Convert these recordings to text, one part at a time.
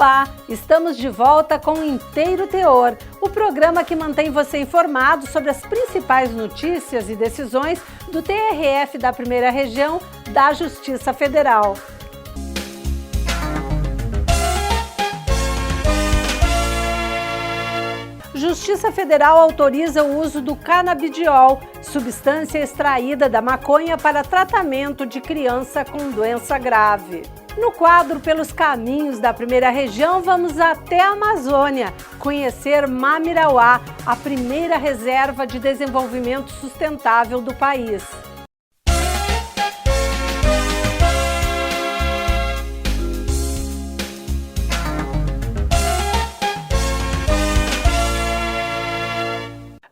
Olá, estamos de volta com Inteiro Teor, o programa que mantém você informado sobre as principais notícias e decisões do TRF da Primeira Região da Justiça Federal. Justiça Federal autoriza o uso do canabidiol, substância extraída da maconha para tratamento de criança com doença grave. No quadro Pelos Caminhos da Primeira Região, vamos até a Amazônia, conhecer Mamirauá, a primeira reserva de desenvolvimento sustentável do país.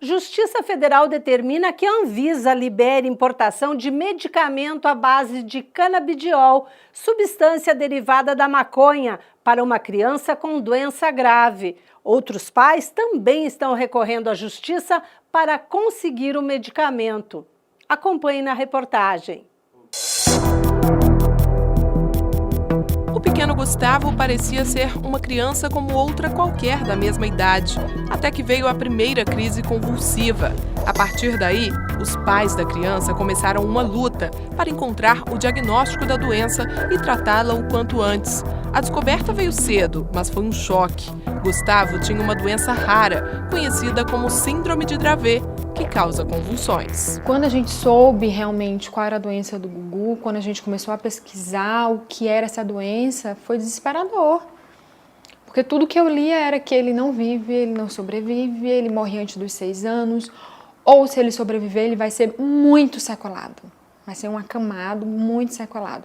Justiça Federal determina que a Anvisa libere importação de medicamento à base de canabidiol, substância derivada da maconha, para uma criança com doença grave. Outros pais também estão recorrendo à Justiça para conseguir o medicamento. Acompanhe na reportagem. O pequeno Gustavo parecia ser uma criança como outra qualquer da mesma idade, até que veio a primeira crise convulsiva. A partir daí, os pais da criança começaram uma luta para encontrar o diagnóstico da doença e tratá-la o quanto antes. A descoberta veio cedo, mas foi um choque. Gustavo tinha uma doença rara, conhecida como Síndrome de Dravet, que causa convulsões. Quando a gente soube realmente qual era a doença do Gugu, quando a gente começou a pesquisar o que era essa doença, foi desesperador. Porque tudo que eu lia era que ele não vive, ele não sobrevive, ele morre antes dos 6 anos, ou se ele sobreviver, ele vai ser muito sequelado. Vai ser um acamado muito sequelado.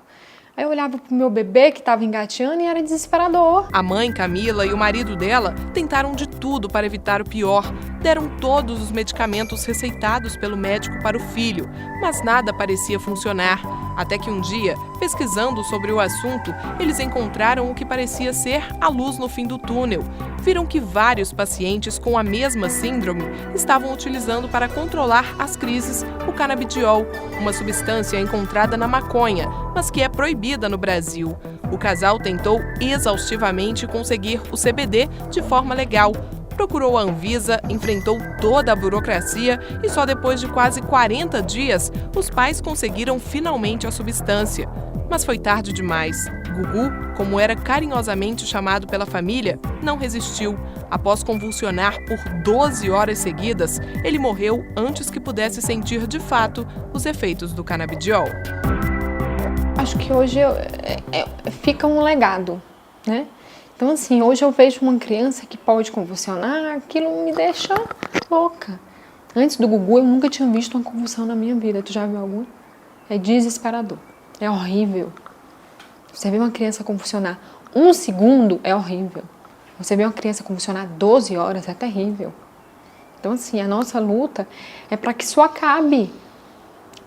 Aí eu olhava pro meu bebê que estava engateando e era desesperador. A mãe, Camila, e o marido dela tentaram de tudo para evitar o pior. Deram todos os medicamentos receitados pelo médico para o filho, mas nada parecia funcionar. Até que um dia, pesquisando sobre o assunto, eles encontraram o que parecia ser a luz no fim do túnel. Viram que vários pacientes com a mesma síndrome estavam utilizando para controlar as crises o canabidiol, uma substância encontrada na maconha, mas que é proibida no Brasil. O casal tentou exaustivamente conseguir o CBD de forma legal. Procurou a Anvisa, enfrentou toda a burocracia e só depois de quase 40 dias, os pais conseguiram finalmente a substância. Mas foi tarde demais. Gugu, como era carinhosamente chamado pela família, não resistiu. Após convulsionar por 12 horas seguidas, ele morreu antes que pudesse sentir de fato os efeitos do canabidiol. Acho que hoje fica um legado, né? Então, assim, hoje eu vejo uma criança que pode convulsionar, aquilo me deixa louca. Antes do Gugu, eu nunca tinha visto uma convulsão na minha vida. Tu já viu alguma? É desesperador. É horrível. Você vê uma criança convulsionar 1 segundo, é horrível. Você vê uma criança convulsionar 12 horas, é terrível. Então, assim, a nossa luta é para que isso acabe.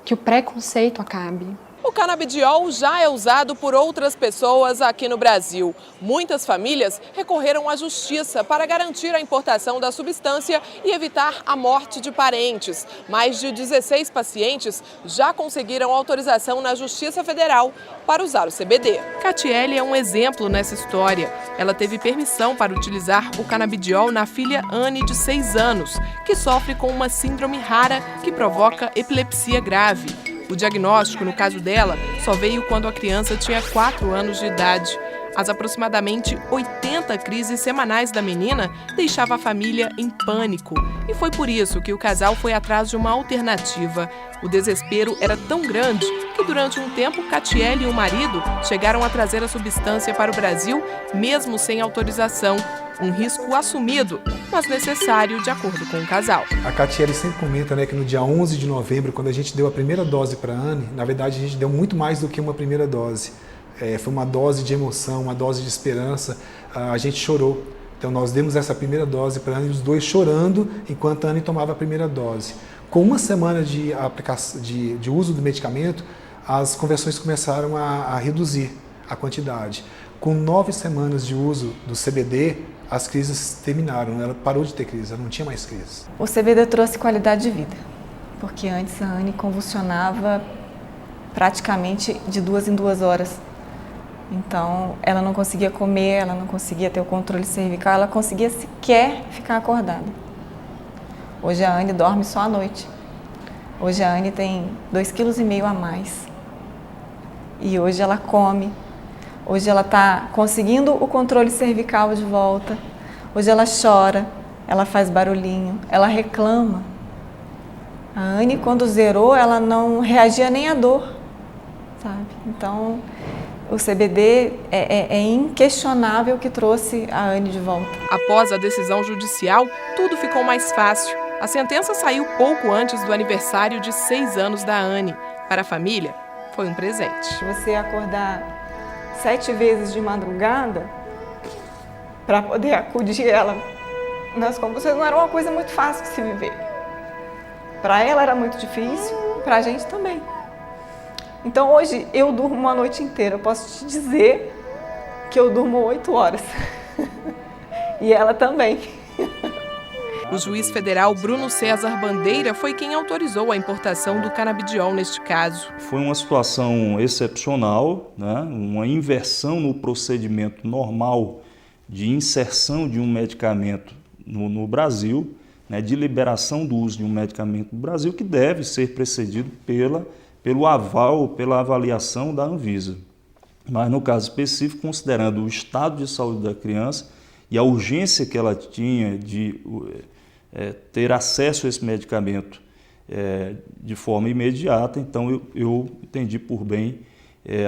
Que o preconceito acabe. O canabidiol já é usado por outras pessoas aqui no Brasil. Muitas famílias recorreram à justiça para garantir a importação da substância e evitar a morte de parentes. Mais de 16 pacientes já conseguiram autorização na Justiça Federal para usar o CBD. Catiele é um exemplo nessa história. Ela teve permissão para utilizar o canabidiol na filha Anne, de 6 anos, que sofre com uma síndrome rara que provoca epilepsia grave. O diagnóstico, no caso dela, só veio quando a criança tinha 4 anos de idade. As aproximadamente 80 crises semanais da menina deixavam a família em pânico. E foi por isso que o casal foi atrás de uma alternativa. O desespero era tão grande que durante um tempo Catiele e o marido chegaram a trazer a substância para o Brasil, mesmo sem autorização. Um risco assumido, mas necessário de acordo com o casal. A Catiele sempre comenta, né, que no dia 11 de novembro, quando a gente deu a primeira dose para a Anne, na verdade a gente deu muito mais do que uma primeira dose. Foi uma dose de emoção, uma dose de esperança, a gente chorou. Então nós demos essa primeira dose para a Anne, os dois chorando enquanto a Anne tomava a primeira dose. Com 1 semana de uso do medicamento, as conversões começaram a reduzir a quantidade. Com 9 semanas de uso do CBD, as crises terminaram, ela parou de ter crise, ela não tinha mais crise. O CBD trouxe qualidade de vida, porque antes a Anne convulsionava praticamente de 2 em 2 horas. Então, ela não conseguia comer, ela não conseguia ter o controle cervical, ela conseguia sequer ficar acordada. Hoje a Anne dorme só à noite. Hoje a Anne tem 2,5 kg a mais. E hoje ela come. Hoje ela está conseguindo o controle cervical de volta. Hoje ela chora, ela faz barulhinho, ela reclama. A Anne, quando zerou, ela não reagia nem à dor, sabe? Então, o CBD é inquestionável que trouxe a Anne de volta. Após a decisão judicial, tudo ficou mais fácil. A sentença saiu pouco antes do aniversário de 6 anos da Anne. Para a família, foi um presente. Você acordar 7 vezes de madrugada para poder acudir ela nas convulsões não era uma coisa muito fácil de se viver. Para ela era muito difícil, para a gente também. Então hoje eu durmo uma noite inteira, eu posso te dizer que eu durmo 8 horas. E ela também. O juiz federal Bruno César Bandeira foi quem autorizou a importação do canabidiol neste caso. Foi uma situação excepcional, né? Uma inversão no procedimento normal de inserção de um medicamento no Brasil, né? De liberação do uso de um medicamento no Brasil, que deve ser precedido pelo aval, pela avaliação da Anvisa. Mas no caso específico, considerando o estado de saúde da criança e a urgência que ela tinha de ter acesso a esse medicamento de forma imediata, então eu entendi por bem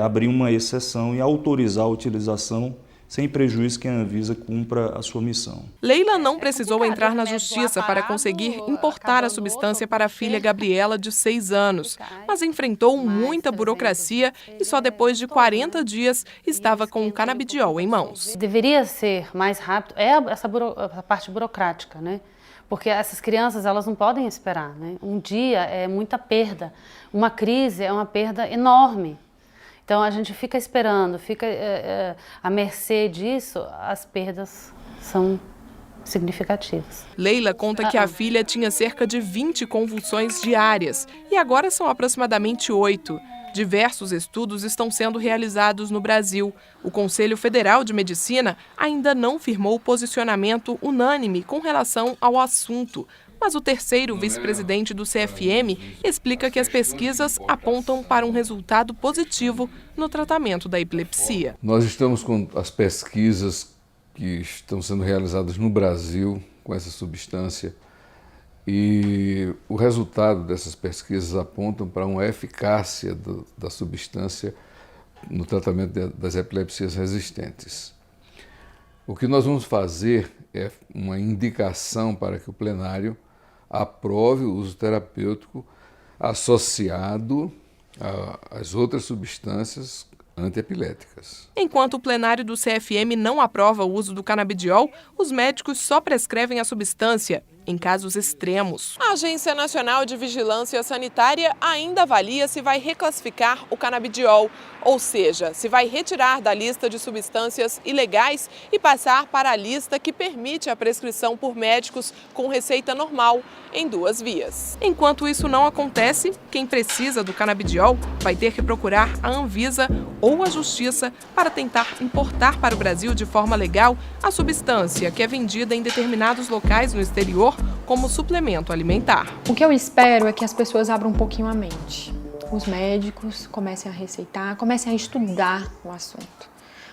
abrir uma exceção e autorizar a utilização sem prejuízo que a Anvisa cumpra a sua missão. Leila não precisou entrar na justiça para conseguir importar a substância para a filha Gabriela, de 6 anos, mas enfrentou muita burocracia e só depois de 40 dias estava com o canabidiol em mãos. Deveria ser mais rápido, essa parte burocrática, né? Porque essas crianças, elas não podem esperar, né? Um dia é muita perda, uma crise é uma perda enorme. Então, a gente fica esperando, fica à mercê disso, as perdas são significativas. Leila conta que a filha tinha cerca de 20 convulsões diárias e agora são aproximadamente 8. Diversos estudos estão sendo realizados no Brasil. O Conselho Federal de Medicina ainda não firmou posicionamento unânime com relação ao assunto. Mas o terceiro vice-presidente do CFM explica que as pesquisas apontam para um resultado positivo no tratamento da epilepsia. Nós estamos com as pesquisas que estão sendo realizadas no Brasil com essa substância e o resultado dessas pesquisas apontam para uma eficácia da substância no tratamento das epilepsias resistentes. O que nós vamos fazer é uma indicação para que o plenário aprove o uso terapêutico associado às outras substâncias antiepiléticas. Enquanto o plenário do CFM não aprova o uso do canabidiol, os médicos só prescrevem a substância em casos extremos. A Agência Nacional de Vigilância Sanitária ainda avalia se vai reclassificar o canabidiol, ou seja, se vai retirar da lista de substâncias ilegais e passar para a lista que permite a prescrição por médicos com receita normal, em 2 vias. Enquanto isso não acontece, quem precisa do canabidiol vai ter que procurar a Anvisa ou a Justiça para tentar importar para o Brasil de forma legal a substância que é vendida em determinados locais no exterior como suplemento alimentar. O que eu espero é que as pessoas abram um pouquinho a mente. Os médicos comecem a receitar, comecem a estudar o assunto.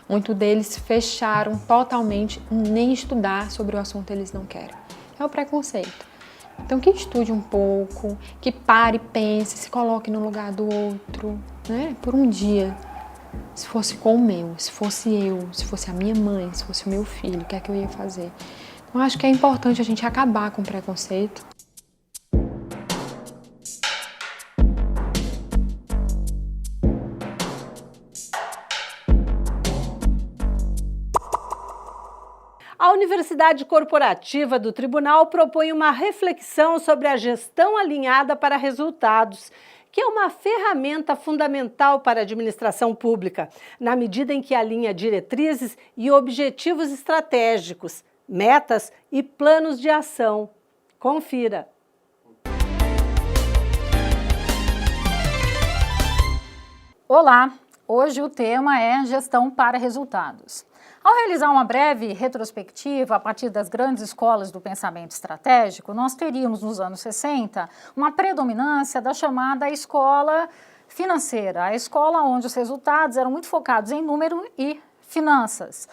Muitos deles fecharam totalmente, nem estudar sobre o assunto eles não querem. É o preconceito. Então que estude um pouco, que pare, pense, se coloque no lugar do outro, né? Por um dia. Se fosse com o meu, se fosse eu, se fosse a minha mãe, se fosse o meu filho, o que é que eu ia fazer? Então acho que é importante a gente acabar com o preconceito. A Universidade Corporativa do Tribunal propõe uma reflexão sobre a gestão alinhada para resultados, que é uma ferramenta fundamental para a administração pública, na medida em que alinha diretrizes e objetivos estratégicos, metas e planos de ação. Confira. Olá! Hoje o tema é gestão para resultados. Ao realizar uma breve retrospectiva a partir das grandes escolas do pensamento estratégico, nós teríamos nos anos 60 uma predominância da chamada escola financeira, a escola onde os resultados eram muito focados em número e finanças.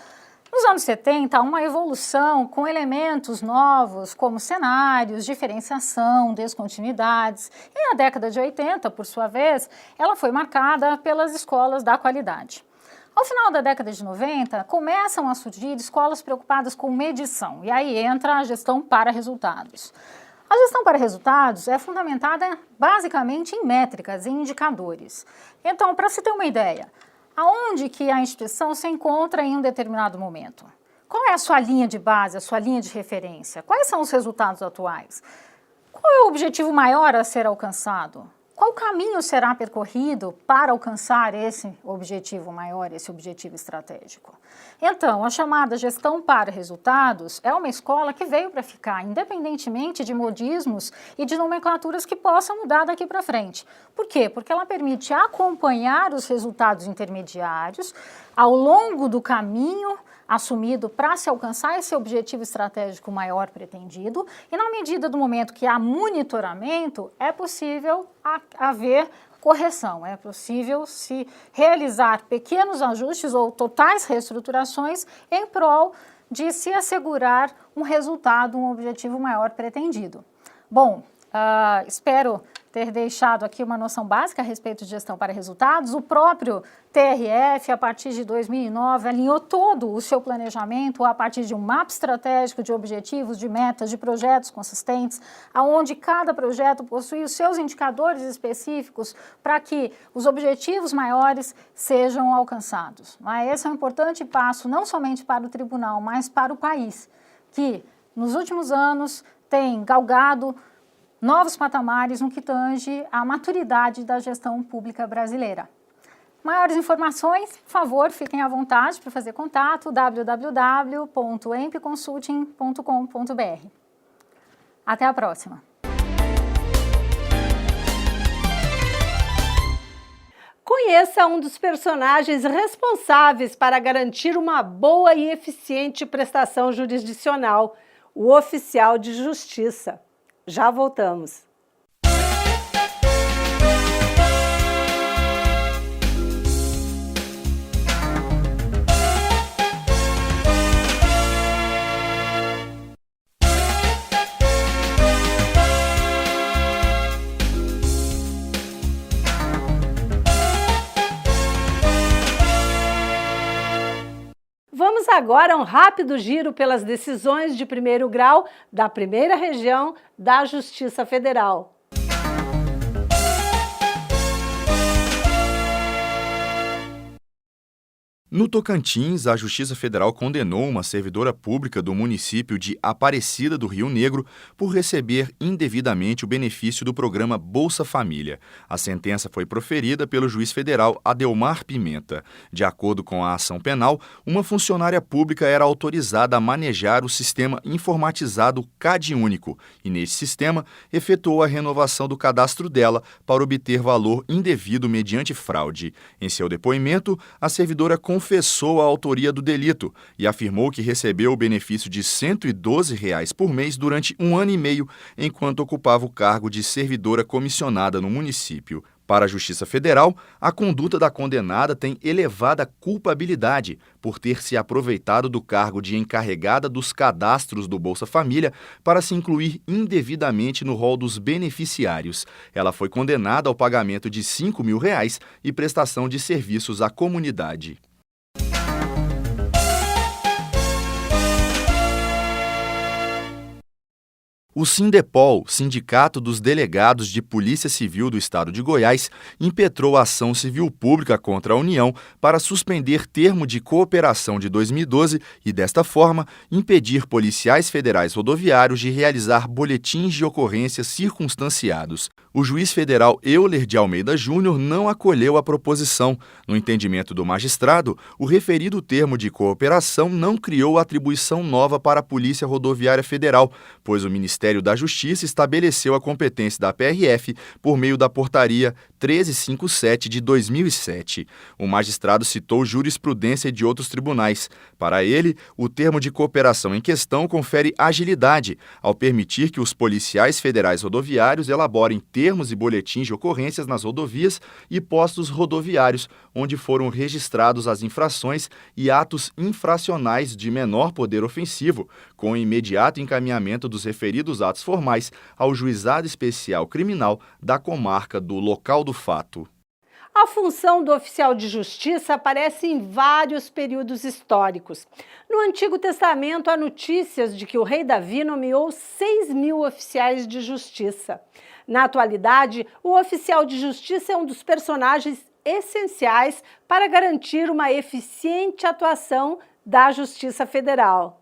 Nos anos 70, há uma evolução com elementos novos, como cenários, diferenciação, descontinuidades. E na década de 80, por sua vez, ela foi marcada pelas escolas da qualidade. Ao final da década de 90, começam a surgir escolas preocupadas com medição, e aí entra a gestão para resultados. A gestão para resultados é fundamentada basicamente em métricas, em indicadores. Então, para se ter uma ideia, aonde que a instituição se encontra em um determinado momento? Qual é a sua linha de base, a sua linha de referência? Quais são os resultados atuais? Qual é o objetivo maior a ser alcançado? Qual caminho será percorrido para alcançar esse objetivo maior, esse objetivo estratégico? Então, a chamada gestão para resultados é uma escola que veio para ficar, independentemente de modismos e de nomenclaturas que possam mudar daqui para frente. Por quê? Porque ela permite acompanhar os resultados intermediários ao longo do caminho assumido para se alcançar esse objetivo estratégico maior pretendido, e na medida do momento que há monitoramento, é possível haver correção, é possível se realizar pequenos ajustes ou totais reestruturações em prol de se assegurar um resultado, um objetivo maior pretendido. Bom, espero ter deixado aqui uma noção básica a respeito de gestão para resultados. O próprio TRF, a partir de 2009, alinhou todo o seu planejamento a partir de um mapa estratégico de objetivos, de metas, de projetos consistentes, onde cada projeto possui os seus indicadores específicos para que os objetivos maiores sejam alcançados. Esse é um importante passo não somente para o tribunal, mas para o país, que nos últimos anos tem galgado novos patamares no que tange à maturidade da gestão pública brasileira. Maiores informações, por favor, fiquem à vontade para fazer contato www.empconsulting.com.br. Até a próxima! Conheça um dos personagens responsáveis para garantir uma boa e eficiente prestação jurisdicional, o oficial de justiça. Já voltamos. Vamos agora a um rápido giro pelas decisões de primeiro grau da primeira região da Justiça Federal. No Tocantins, a Justiça Federal condenou uma servidora pública do município de Aparecida do Rio Negro por receber indevidamente o benefício do programa Bolsa Família. A sentença foi proferida pelo juiz federal Adelmar Pimenta. De acordo com a ação penal, uma funcionária pública era autorizada a manejar o sistema informatizado CadÚnico e, nesse sistema, efetuou a renovação do cadastro dela para obter valor indevido mediante fraude. Em seu depoimento, a servidora confessou a autoria do delito e afirmou que recebeu o benefício de R$ 112 por mês durante 1 ano e meio, enquanto ocupava o cargo de servidora comissionada no município. Para a Justiça Federal, a conduta da condenada tem elevada culpabilidade por ter se aproveitado do cargo de encarregada dos cadastros do Bolsa Família para se incluir indevidamente no rol dos beneficiários. Ela foi condenada ao pagamento de R$ 5.000 e prestação de serviços à comunidade. O Sindepol, Sindicato dos Delegados de Polícia Civil do Estado de Goiás, impetrou a ação civil pública contra a União para suspender termo de cooperação de 2012 e, desta forma, impedir policiais federais rodoviários de realizar boletins de ocorrências circunstanciados. O juiz federal Euler de Almeida Júnior não acolheu a proposição. No entendimento do magistrado, o referido termo de cooperação não criou atribuição nova para a Polícia Rodoviária Federal, pois o Ministério Ministério da Justiça estabeleceu a competência da PRF por meio da Portaria 1357 de 2007. O magistrado citou jurisprudência de outros tribunais. Para ele, o termo de cooperação em questão confere agilidade, ao permitir que os policiais federais rodoviários elaborem termos e boletins de ocorrências nas rodovias e postos rodoviários, onde foram registrados as infrações e atos infracionais de menor poder ofensivo, com o imediato encaminhamento dos referidos atos formais ao Juizado Especial Criminal da comarca do local do fato. A função do oficial de justiça aparece em vários períodos históricos. No Antigo Testamento, há notícias de que o rei Davi nomeou 6.000 oficiais de justiça. Na atualidade, o oficial de justiça é um dos personagens essenciais para garantir uma eficiente atuação da Justiça Federal.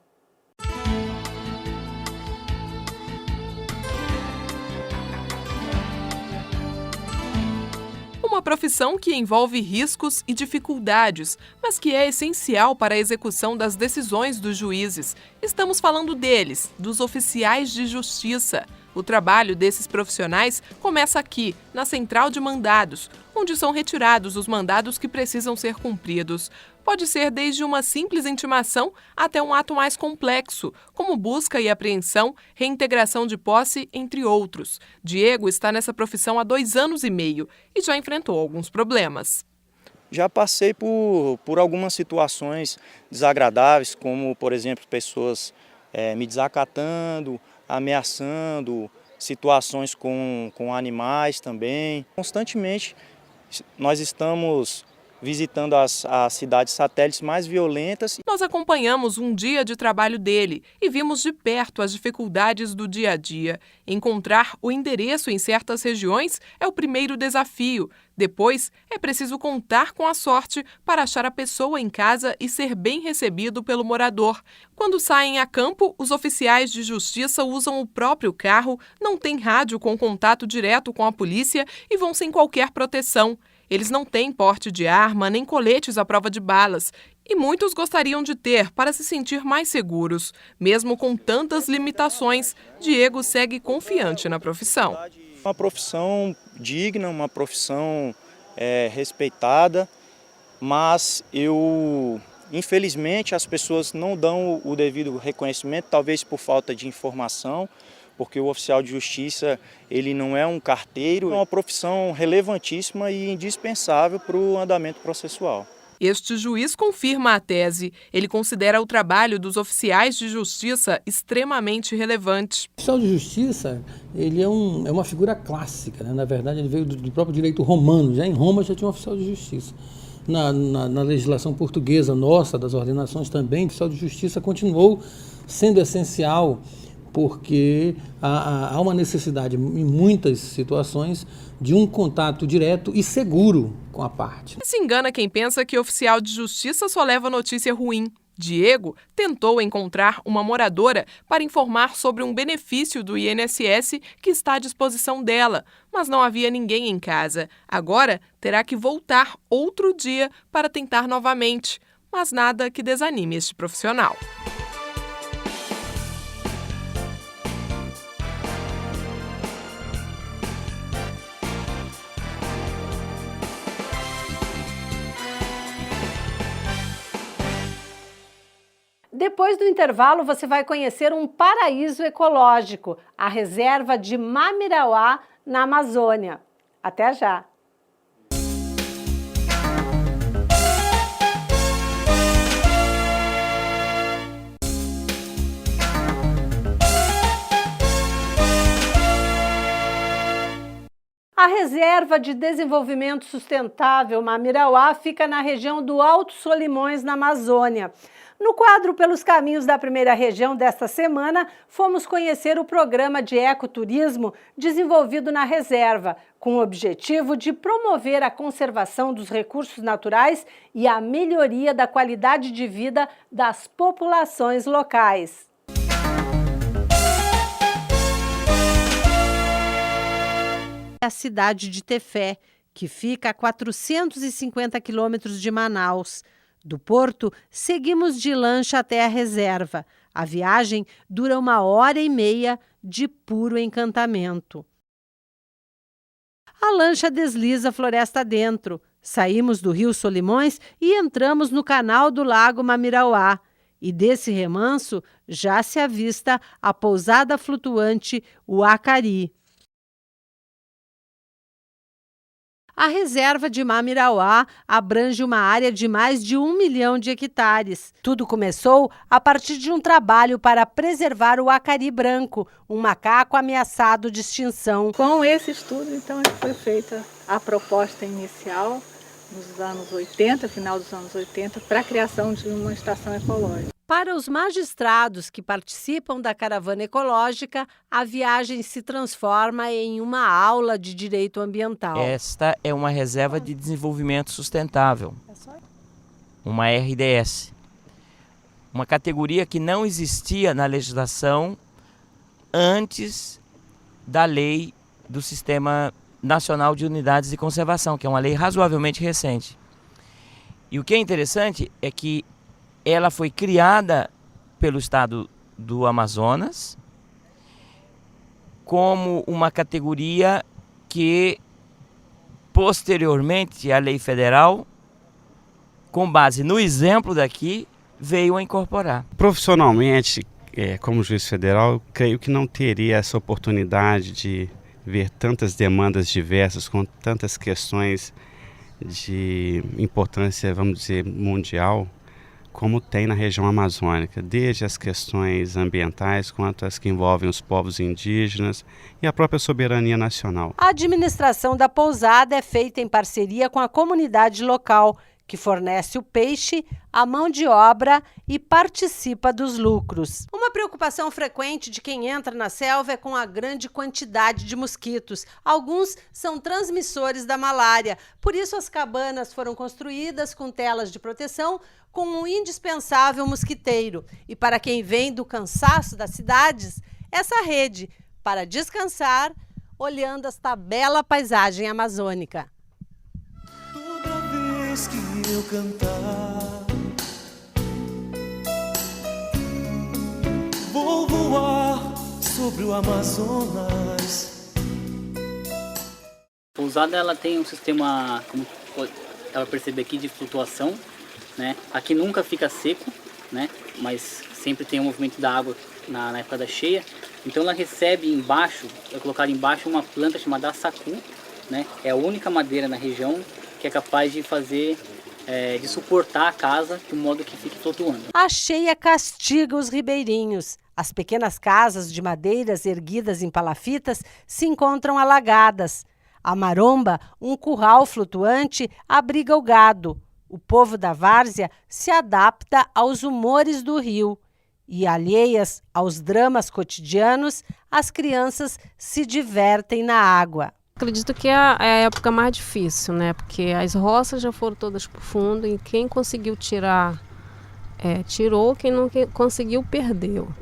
Uma profissão que envolve riscos e dificuldades, mas que é essencial para a execução das decisões dos juízes. Estamos falando deles, dos oficiais de justiça. O trabalho desses profissionais começa aqui, na Central de Mandados, onde são retirados os mandados que precisam ser cumpridos. Pode ser desde uma simples intimação até um ato mais complexo, como busca e apreensão, reintegração de posse, entre outros. Diego está nessa profissão há 2 anos e meio e já enfrentou alguns problemas. Já passei por algumas situações desagradáveis, como, por exemplo, pessoas me desacatando, ameaçando, situações com animais também. Constantemente nós estamos visitando as cidades satélites mais violentas. Nós acompanhamos um dia de trabalho dele e vimos de perto as dificuldades do dia a dia. Encontrar o endereço em certas regiões é o primeiro desafio. Depois, é preciso contar com a sorte para achar a pessoa em casa e ser bem recebido pelo morador. Quando saem a campo, os oficiais de justiça usam o próprio carro, não têm rádio com contato direto com a polícia e vão sem qualquer proteção. Eles não têm porte de arma nem coletes à prova de balas. E muitos gostariam de ter para se sentir mais seguros. Mesmo com tantas limitações, Diego segue confiante na profissão. Uma profissão digna, uma profissão respeitada, mas infelizmente as pessoas não dão o devido reconhecimento, talvez por falta de informação, porque o oficial de justiça ele não é um carteiro, é uma profissão relevantíssima e indispensável para o andamento processual. Este juiz confirma a tese. Ele considera o trabalho dos oficiais de justiça extremamente relevante. O oficial de justiça ele é uma figura clássica, né? Na verdade, ele veio do próprio direito romano. Já em Roma já tinha um oficial de justiça. Na legislação portuguesa nossa, das ordenações também, o oficial de justiça continuou sendo essencial, porque há uma necessidade, em muitas situações, de um contato direto e seguro com a parte. Se engana quem pensa que oficial de justiça só leva notícia ruim. Diego tentou encontrar uma moradora para informar sobre um benefício do INSS que está à disposição dela, mas não havia ninguém em casa. Agora terá que voltar outro dia para tentar novamente, mas nada que desanime este profissional. Depois do intervalo, você vai conhecer um paraíso ecológico, a reserva de Mamirauá, na Amazônia. Até já! A Reserva de Desenvolvimento Sustentável Mamirauá fica na região do Alto Solimões, na Amazônia. No quadro Pelos Caminhos da Primeira Região desta semana, fomos conhecer o programa de ecoturismo desenvolvido na reserva, com o objetivo de promover a conservação dos recursos naturais e a melhoria da qualidade de vida das populações locais. A cidade de Tefé, que fica a 450 quilômetros de Manaus. Do porto, seguimos de lancha até a reserva. A viagem dura 1h30 de puro encantamento. A lancha desliza floresta dentro. Saímos do Rio Solimões e entramos no canal do Lago Mamirauá. E desse remanso já se avista a pousada flutuante o Acari. A reserva de Mamirauá abrange uma área de mais de 1 milhão de hectares. Tudo começou a partir de um trabalho para preservar o acari branco, um macaco ameaçado de extinção. Com esse estudo, então, foi feita a proposta inicial, nos anos 80, final dos anos 80, para a criação de uma estação ecológica. Para os magistrados que participam da caravana ecológica, a viagem se transforma em uma aula de direito ambiental. Esta é uma reserva de desenvolvimento sustentável, uma RDS, uma categoria que não existia na legislação antes da lei do Sistema Nacional de Unidades de Conservação, que é uma lei razoavelmente recente. E o que é interessante é que ela foi criada pelo estado do Amazonas como uma categoria que, posteriormente, a lei federal, com base no exemplo daqui, veio a incorporar. Profissionalmente, como juiz federal, creio que não teria essa oportunidade de ver tantas demandas diversas, com tantas questões de importância, vamos dizer, mundial, como tem na região amazônica, desde as questões ambientais quanto as que envolvem os povos indígenas e a própria soberania nacional. A administração da pousada é feita em parceria com a comunidade local, que fornece o peixe, a mão de obra e participa dos lucros. Uma preocupação frequente de quem entra na selva é com a grande quantidade de mosquitos. Alguns são transmissores da malária, por isso as cabanas foram construídas com telas de proteção com um indispensável mosquiteiro. E para quem vem do cansaço das cidades, essa rede para descansar olhando esta bela paisagem amazônica. Toda vez que eu cantar, vou voar sobre o Amazonas. A pousada ela tem um sistema, como ela percebe aqui, de flutuação, né? Aqui nunca fica seco, né? Mas sempre tem um movimento da água na época da cheia. Então ela recebe embaixo, é colocada embaixo uma planta chamada sacu, né? É a única madeira na região que é capaz de fazer, de suportar a casa de modo que fique flutuando. A cheia castiga os ribeirinhos. As pequenas casas de madeiras erguidas em palafitas se encontram alagadas. A maromba, um curral flutuante, abriga o gado. O povo da várzea se adapta aos humores do rio. E, alheias aos dramas cotidianos, as crianças se divertem na água. Acredito que é a época mais difícil, né? Porque as roças já foram todas para o fundo e quem conseguiu tirar, tirou, quem não conseguiu, perdeu.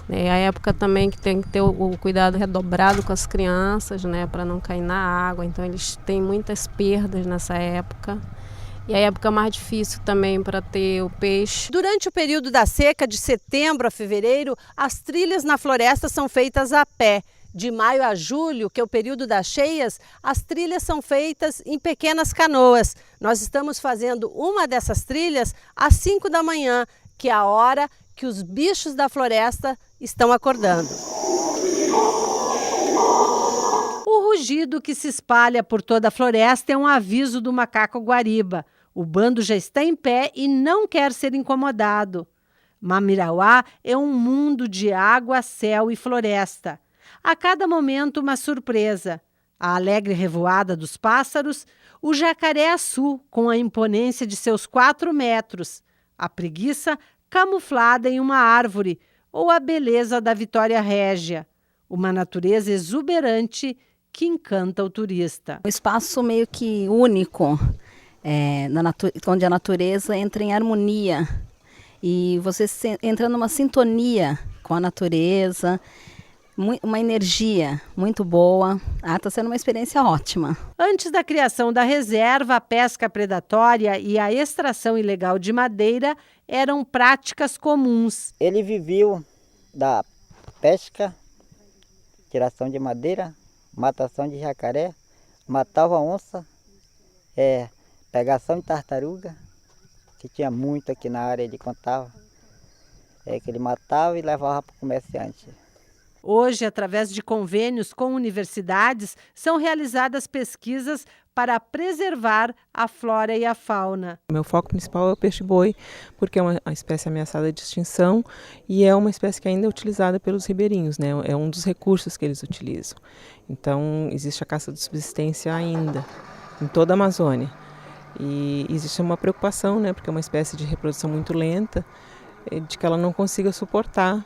É a época também que tem que ter o cuidado redobrado com as crianças, né? Para não cair na água, então eles têm muitas perdas nessa época. E a época mais difícil também para ter o peixe. Durante o período da seca, de setembro a fevereiro, as trilhas na floresta são feitas a pé. De maio a julho, que é o período das cheias, as trilhas são feitas em pequenas canoas. Nós estamos fazendo uma dessas trilhas às 5 da manhã, que é a hora que os bichos da floresta estão acordando. O rugido que se espalha por toda a floresta é um aviso do macaco guariba. O bando já está em pé e não quer ser incomodado. Mamirauá é um mundo de água, céu e floresta. A cada momento uma surpresa. A alegre revoada dos pássaros, o jacaré-açu com a imponência de seus 4 metros, a preguiça camuflada em uma árvore ou a beleza da Vitória Régia, uma natureza exuberante que encanta o turista. Um espaço meio que único, onde a natureza entra em harmonia e você entra numa sintonia com a natureza, uma energia muito boa. Está sendo uma experiência ótima. Antes da criação da reserva, a pesca predatória e a extração ilegal de madeira eram práticas comuns. Ele viveu da pesca tiração de madeira, matação de jacaré, matava onça, pegação de tartaruga, que tinha muito aqui na área, ele contava, que ele matava e levava para o comerciante. Hoje, através de convênios com universidades, são realizadas pesquisas para preservar a flora e a fauna. O meu foco principal é o peixe-boi, porque é uma espécie ameaçada de extinção e é uma espécie que ainda é utilizada pelos ribeirinhos, né? É um dos recursos que eles utilizam. Então, existe a caça de subsistência ainda, em toda a Amazônia. E existe uma preocupação, né? Porque é uma espécie de reprodução muito lenta, de que ela não consiga suportar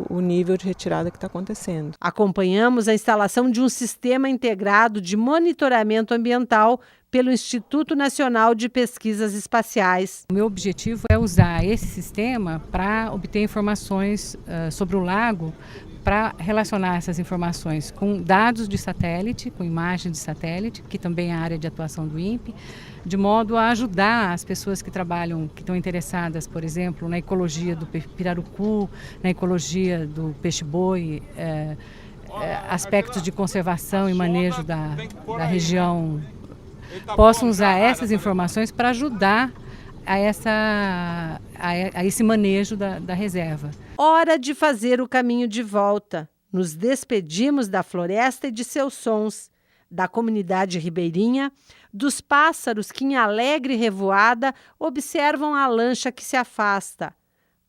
o nível de retirada que está acontecendo. Acompanhamos a instalação de um sistema integrado de monitoramento ambiental pelo Instituto Nacional de Pesquisas Espaciais. O meu objetivo é usar esse sistema para obter informações sobre o lago, para relacionar essas informações com dados de satélite, com imagens de satélite, que também é a área de atuação do INPE, de modo a ajudar as pessoas que trabalham, que estão interessadas, por exemplo, na ecologia do pirarucu, na ecologia do peixe-boi, aspectos de conservação e manejo da região, possam usar essas informações para ajudar a esse manejo da reserva. Hora de fazer o caminho de volta. Nos despedimos da floresta e de seus sons, da comunidade ribeirinha, dos pássaros que em alegre revoada observam a lancha que se afasta.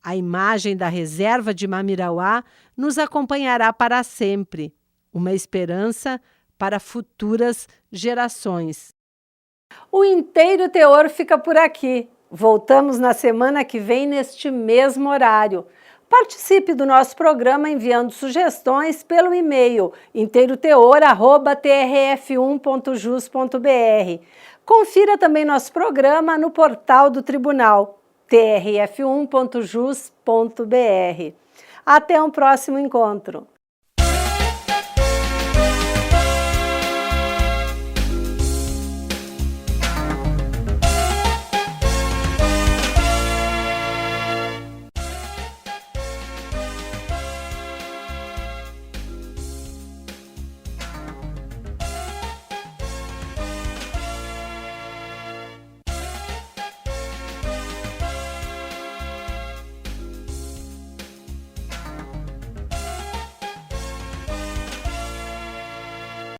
A imagem da reserva de Mamirauá nos acompanhará para sempre, uma esperança para futuras gerações. O Inteiro Teor fica por aqui. Voltamos na semana que vem neste mesmo horário. Participe do nosso programa enviando sugestões pelo e-mail inteiroteor@trf1.jus.br. Confira também nosso programa no portal do Tribunal, trf1.jus.br. Até um próximo encontro.